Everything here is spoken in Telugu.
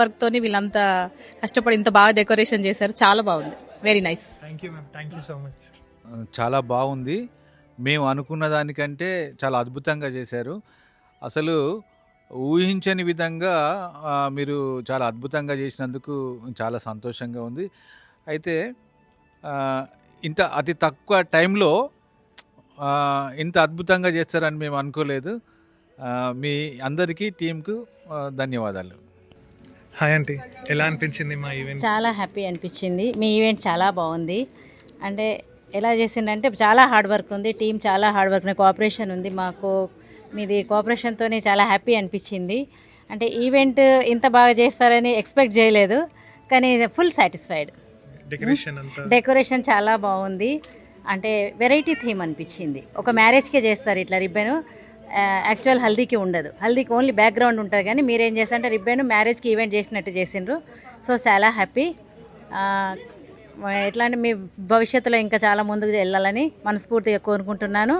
వర్క్‌తోని వీళ్ళంతా కష్టపడి ఇంత బాగా డెకరేషన్ చేశారు. చాలా బాగుంది. Very nice. Thank you ma'am, thank you so much. చాలా బాగుంది. మేము అనుకున్న దానికంటే చాలా అద్భుతంగా చేశారు. అసలు ఊహించని విధంగా మీరు చాలా అద్భుతంగా చేసినందుకు చాలా సంతోషంగా ఉంది. అయితే ఇంత అతి తక్కువ టైంలో ఇంత అద్భుతంగా చేస్తారని మేము అనుకోలేదు. మీ అందరికీ టీంకు ధన్యవాదాలు. హాయ్ ఆంటీ, ఎలా అనిపించింది మా ఈవెంట్? చాలా హ్యాపీ అనిపించింది. మీ ఈవెంట్ చాలా బాగుంది. అంటే ఎలా చేసిందంటే చాలా హార్డ్ వర్క్ ఉంది, టీం చాలా హార్డ్ వర్క్, కోఆపరేషన్ ఉంది మాకు. మీది కోఆపరేషన్తోనే చాలా హ్యాపీ అనిపించింది. అంటే ఈవెంట్ ఇంత బాగా చేస్తారని ఎక్స్పెక్ట్ చేయలేదు, కానీ ఫుల్ సాటిస్ఫైడ్. డెకరేషన్ చాలా బాగుంది. అంటే వెరైటీ థీమ్ అనిపించింది. ఒక మ్యారేజ్కే చేస్తారు ఇట్లా రిబ్బను. యాక్చువల్ హల్దీకి ఉండదు, హల్దీకి ఓన్లీ బ్యాక్గ్రౌండ్ ఉంటుంది. కానీ మీరేం చేస్తారంటే రిబ్బన్ మ్యారేజ్కి ఈవెంట్ చేసినట్టు చేసిండ్రు. సో చాలా హ్యాపీ. ఎట్లా అంటే మీ భవిష్యత్తులో ఇంకా చాలా ముందుకు వెళ్ళాలని మనస్ఫూర్తిగా కోరుకుంటున్నాను.